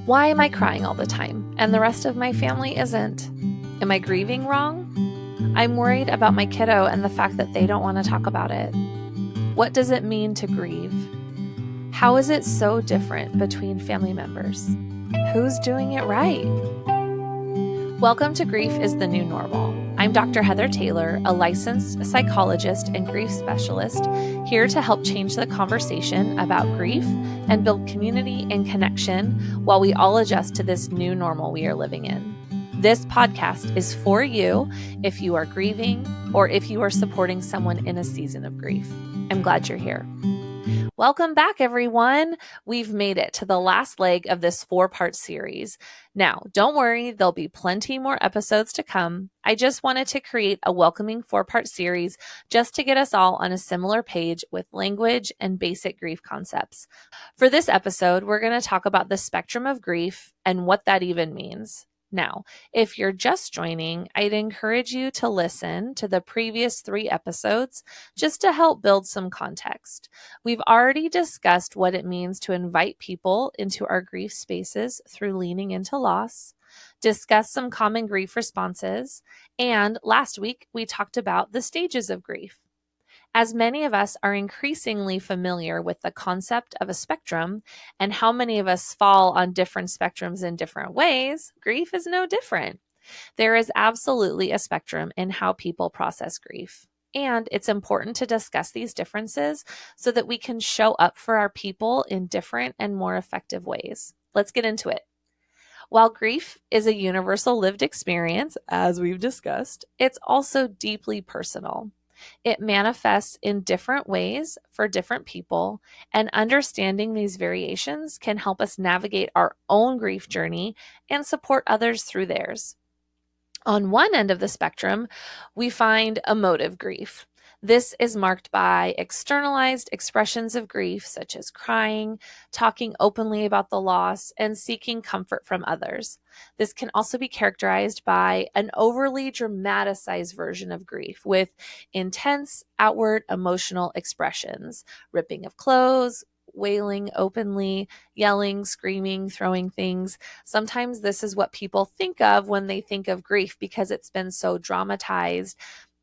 Why am I crying all the time and the rest of my family isn't? Am I grieving wrong? I'm worried about my kiddo and the fact that they don't want to talk about it. What does it mean to grieve? How is it so different between family members? Who's doing it right? Welcome to Grief is the New Normal. I'm Dr. Heather Taylor, a licensed psychologist and grief specialist, here to help change the conversation about grief and build community and connection while we all adjust to this new normal we are living in. This podcast is for you if you are grieving or if you are supporting someone in a season of grief. I'm glad you're here. Welcome back, everyone. We've made it to the last leg of this 4-part series. Now, don't worry, there'll be plenty more episodes to come. I just wanted to create a welcoming 4-part series just to get us all on a similar page with language and basic grief concepts. For this episode, we're going to talk about the spectrum of grief and what that even means. Now, if you're just joining, I'd encourage you to listen to the previous 3 episodes just to help build some context. We've already discussed what it means to invite people into our grief spaces through leaning into loss, discussed some common grief responses, and last week we talked about the stages of grief. As many of us are increasingly familiar with the concept of a spectrum and how many of us fall on different spectrums in different ways, grief is no different. There is absolutely a spectrum in how people process grief. And it's important to discuss these differences so that we can show up for our people in different and more effective ways. Let's get into it. While grief is a universal lived experience, as we've discussed, it's also deeply personal. It manifests in different ways for different people, and understanding these variations can help us navigate our own grief journey and support others through theirs. On one end of the spectrum, we find emotive grief. This is marked by externalized expressions of grief, such as crying, talking openly about the loss, and seeking comfort from others. This can also be characterized by an overly dramatized version of grief with intense outward emotional expressions, ripping of clothes, wailing openly, yelling, screaming, throwing things. Sometimes this is what people think of when they think of grief because it's been so dramatized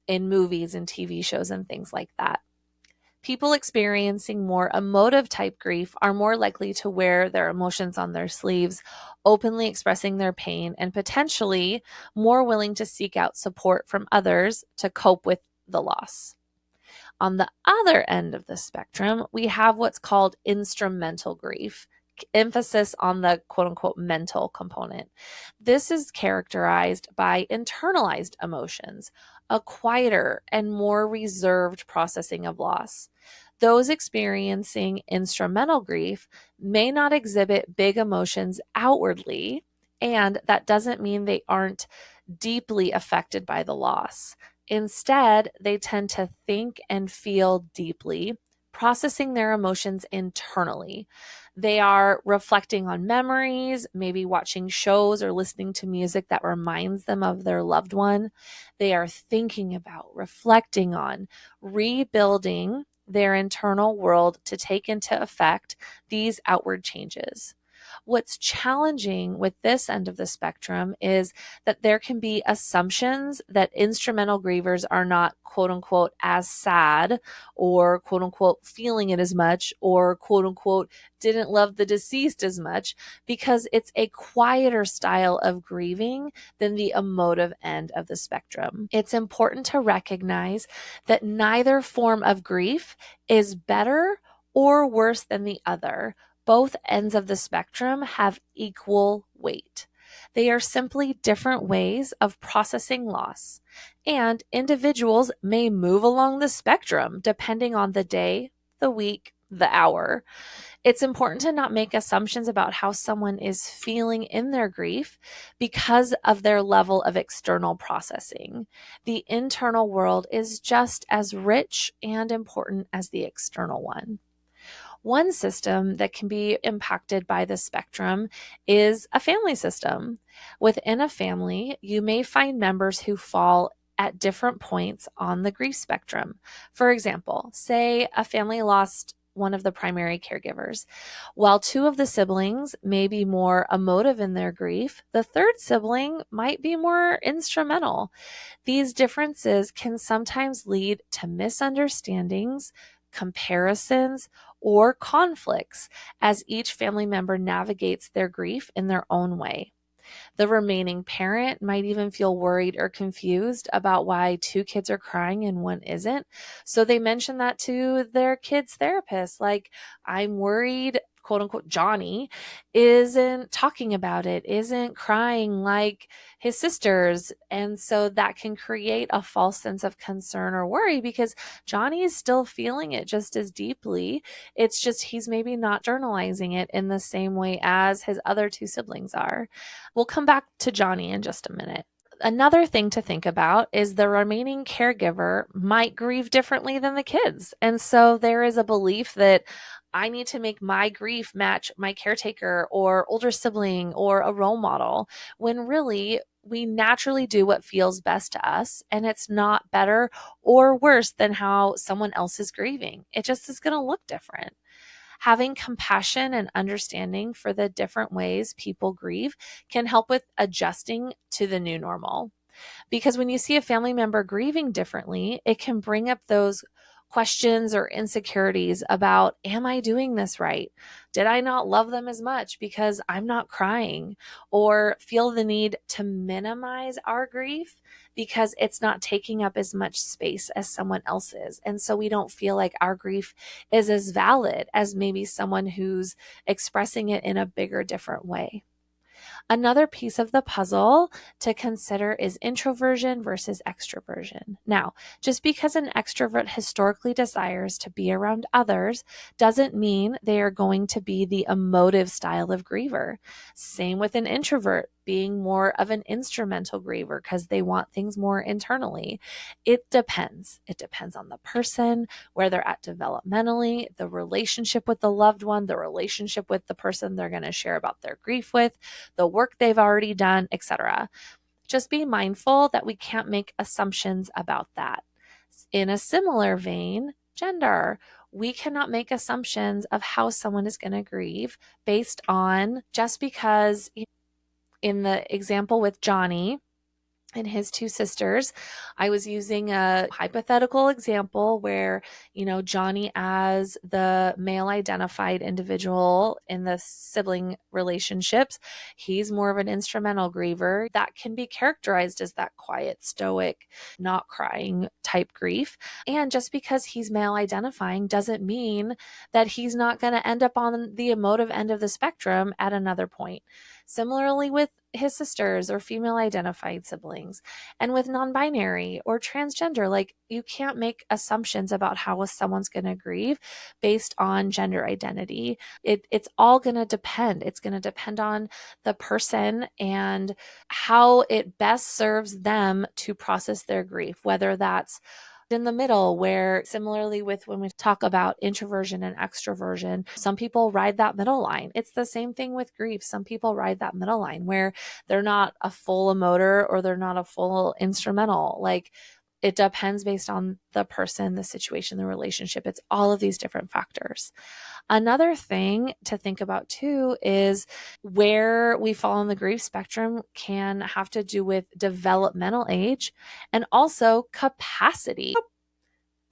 in movies and TV shows and things like that. People experiencing more emotive type grief are more likely to wear their emotions on their sleeves, openly expressing their pain, and potentially more willing to seek out support from others to cope with the loss. On the other end of the spectrum, we have what's called instrumental grief, emphasis on the quote unquote mental component. This is characterized by internalized emotions, a quieter and more reserved processing of loss. Those experiencing instrumental grief may not exhibit big emotions outwardly, and that doesn't mean they aren't deeply affected by the loss. Instead, they tend to think and feel deeply, processing their emotions internally. They are reflecting on memories, maybe watching shows or listening to music that reminds them of their loved one. They are thinking about, reflecting on, rebuilding their internal world to take into effect these outward changes. What's challenging with this end of the spectrum is that there can be assumptions that instrumental grievers are not quote unquote as sad or quote unquote feeling it as much or quote unquote didn't love the deceased as much because it's a quieter style of grieving than the emotive end of the spectrum. It's important to recognize that neither form of grief is better or worse than the other. Both ends of the spectrum have equal weight. They are simply different ways of processing loss, and individuals may move along the spectrum depending on the day, the week, the hour. It's important to not make assumptions about how someone is feeling in their grief because of their level of external processing. The internal world is just as rich and important as the external one. One system that can be impacted by the spectrum is a family system. Within a family, you may find members who fall at different points on the grief spectrum. For example, say a family lost one of the primary caregivers. While two of the siblings may be more emotive in their grief, the third sibling might be more instrumental. These differences can sometimes lead to misunderstandings, comparisons, or conflicts as each family member navigates their grief in their own way. The remaining parent might even feel worried or confused about why two kids are crying and one isn't. So they mention that to their kid's therapist, like, I'm worried, quote unquote, Johnny isn't talking about it, isn't crying like his sisters. And so that can create a false sense of concern or worry because Johnny is still feeling it just as deeply. It's just he's maybe not journalizing it in the same way as his other two siblings are. We'll come back to Johnny in just a minute. Another thing to think about is the remaining caregiver might grieve differently than the kids. And so there is a belief that I need to make my grief match my caretaker or older sibling or a role model, when really we naturally do what feels best to us, and it's not better or worse than how someone else is grieving. It just is going to look different. Having compassion and understanding for the different ways people grieve can help with adjusting to the new normal. Because when you see a family member grieving differently, it can bring up those questions or insecurities about, am I doing this right? Did I not love them as much because I'm not crying? Or feel the need to minimize our grief because it's not taking up as much space as someone else's. And so we don't feel like our grief is as valid as maybe someone who's expressing it in a bigger, different way. Another piece of the puzzle to consider is introversion versus extroversion. Now, just because an extrovert historically desires to be around others doesn't mean they are going to be the emotive style of griever. Same with an introvert being more of an instrumental griever because they want things more internally. It depends. It depends on the person, where they're at developmentally, the relationship with the loved one, the relationship with the person they're going to share about their grief with, the work they've already done, etc. Just be mindful that we can't make assumptions about that. In a similar vein, gender. We cannot make assumptions of how someone is going to grieve based on just because, in the example with Johnny and his two sisters, I was using a hypothetical example where, Johnny, as the male identified individual in the sibling relationships, he's more of an instrumental griever that can be characterized as that quiet, stoic, not crying type grief. And just because he's male identifying doesn't mean that he's not going to end up on the emotive end of the spectrum at another point. Similarly with his sisters or female identified siblings, and with non-binary or transgender, like, you can't make assumptions about how someone's going to grieve based on gender identity. It's all going to depend. It's going to depend on the person and how it best serves them to process their grief, whether that's in the middle, where similarly with when we talk about introversion and extroversion, some people ride that middle line. It's the same thing with grief. Some people ride that middle line where they're not a full emoter or they're not a full instrumental. Like, it depends based on the person, the situation, the relationship. It's all of these different factors. Another thing to think about too is where we fall on the grief spectrum can have to do with developmental age and also capacity.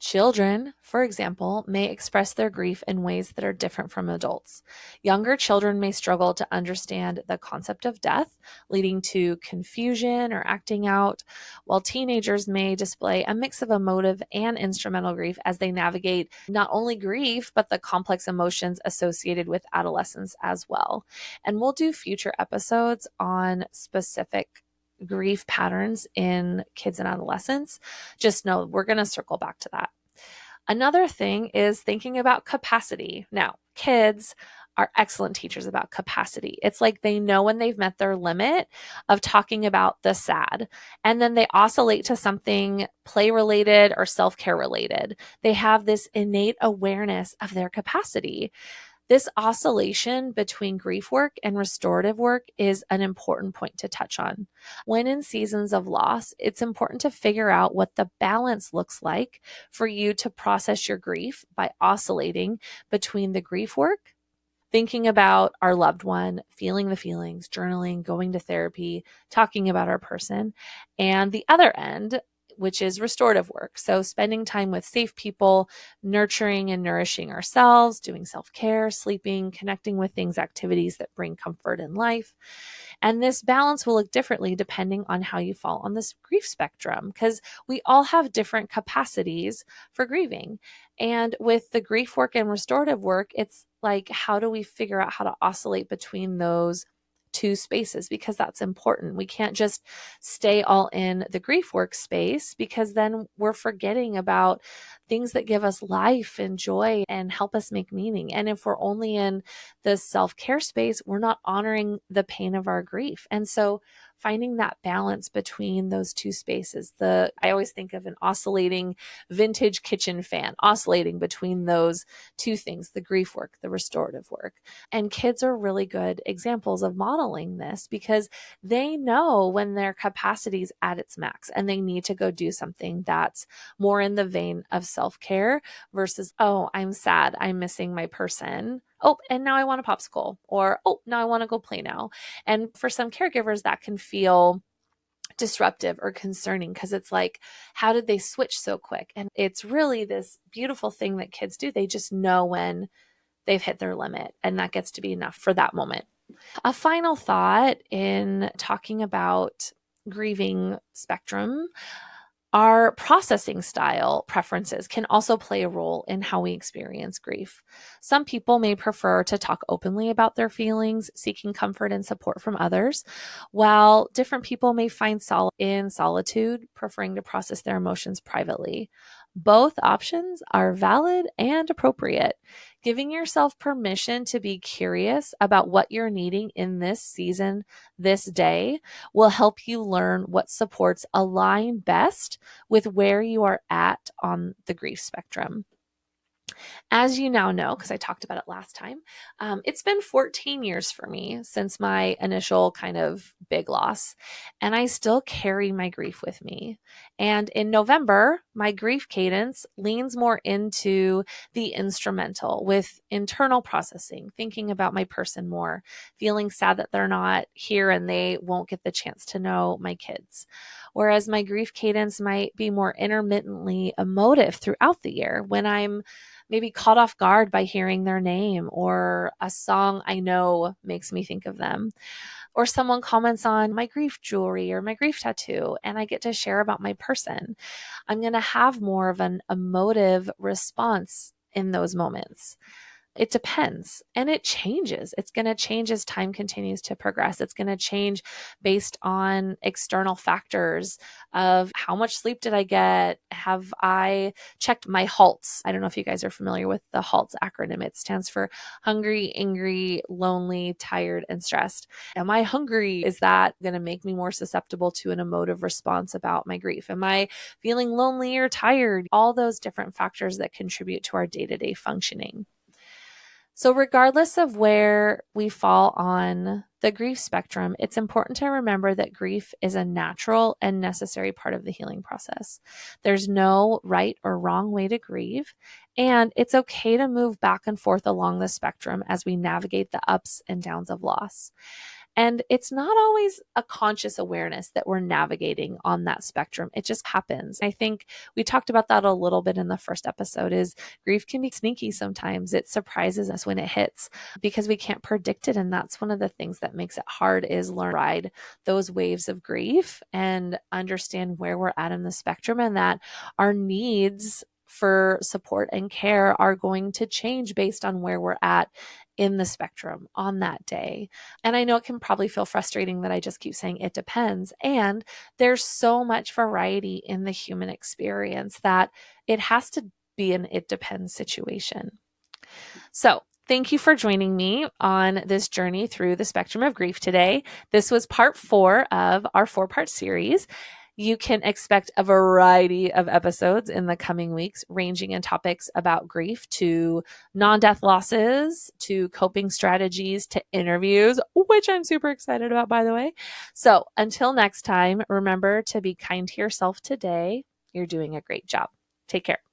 Children, for example, may express their grief in ways that are different from adults. Younger children may struggle to understand the concept of death, leading to confusion or acting out, while teenagers may display a mix of emotive and instrumental grief as they navigate not only grief, but the complex emotions associated with adolescence as well. And we'll do future episodes on specific grief patterns in kids and adolescents. Just know we're going to circle back to that. Another thing is thinking about capacity. Now, kids are excellent teachers about capacity. It's like they know when they've met their limit of talking about the sad, and then they oscillate to something play related or self-care related. They have this innate awareness of their capacity. This oscillation between grief work and restorative work is an important point to touch on. When in seasons of loss, it's important to figure out what the balance looks like for you to process your grief by oscillating between the grief work, thinking about our loved one, feeling the feelings, journaling, going to therapy, talking about our person, and the other end, which is restorative work. So spending time with safe people, nurturing and nourishing ourselves, doing self-care, sleeping, connecting with things, activities that bring comfort in life. And this balance will look differently depending on how you fall on this grief spectrum, because we all have different capacities for grieving. And with the grief work and restorative work, it's like, how do we figure out how to oscillate between those two spaces? Because that's important. We can't just stay all in the grief work space, because then we're forgetting about things that give us life and joy and help us make meaning. And if we're only in the self-care space, we're not honoring the pain of our grief. And so finding that balance between those two spaces, I always think of an oscillating vintage kitchen fan, oscillating between those two things, the grief work, the restorative work. And kids are really good examples of modeling this, because they know when their capacity is at its max and they need to go do something that's more in the vein of self-care versus, oh, I'm sad, I'm missing my person. Oh, and now I want a popsicle, or, oh, now I want to go play now. And for some caregivers, that can feel disruptive or concerning, because it's like, how did they switch so quick? And it's really this beautiful thing that kids do. They just know when they've hit their limit, and that gets to be enough for that moment. A final thought in talking about grieving spectrum: our processing style preferences can also play a role in how we experience grief. Some people may prefer to talk openly about their feelings, seeking comfort and support from others, while different people may find solace in solitude, preferring to process their emotions privately. Both options are valid and appropriate. Giving yourself permission to be curious about what you're needing in this season, this day, will help you learn what supports align best with where you are at on the grief spectrum. As you now know, because I talked about it last time, it's been 14 years for me since my initial kind of big loss, and I still carry my grief with me. And in November, my grief cadence leans more into the instrumental, with internal processing, thinking about my person more, feeling sad that they're not here and they won't get the chance to know my kids. Whereas my grief cadence might be more intermittently emotive throughout the year, when I'm maybe caught off guard by hearing their name, or a song I know makes me think of them, or someone comments on my grief jewelry or my grief tattoo, and I get to share about my person. I'm going to have more of an emotive response in those moments. It depends, and it changes. It's going to change as time continues to progress. It's going to change based on external factors of how much sleep did I get? Have I checked my HALTs? I don't know if you guys are familiar with the HALTs acronym. It stands for hungry, angry, lonely, tired, and stressed. Am I hungry? Is that going to make me more susceptible to an emotive response about my grief? Am I feeling lonely or tired? All those different factors that contribute to our day-to-day functioning. So regardless of where we fall on the grief spectrum, it's important to remember that grief is a natural and necessary part of the healing process. There's no right or wrong way to grieve, and it's okay to move back and forth along the spectrum as we navigate the ups and downs of loss. And it's not always a conscious awareness that we're navigating on that spectrum. It just happens. I think we talked about that a little bit in the first episode, is grief can be sneaky sometimes. It surprises us when it hits, because we can't predict it. And that's one of the things that makes it hard, is learn to ride those waves of grief and understand where we're at in the spectrum, and that our needs for support and care are going to change based on where we're at in the spectrum on that day. And I know it can probably feel frustrating that I just keep saying it depends. And there's so much variety in the human experience that it has to be an it depends situation. So thank you for joining me on this journey through the spectrum of grief today. This was part 4 of our 4-part series. You can expect a variety of episodes in the coming weeks, ranging in topics about grief to non-death losses, to coping strategies, to interviews, which I'm super excited about, by the way. So until next time, remember to be kind to yourself today. You're doing a great job. Take care.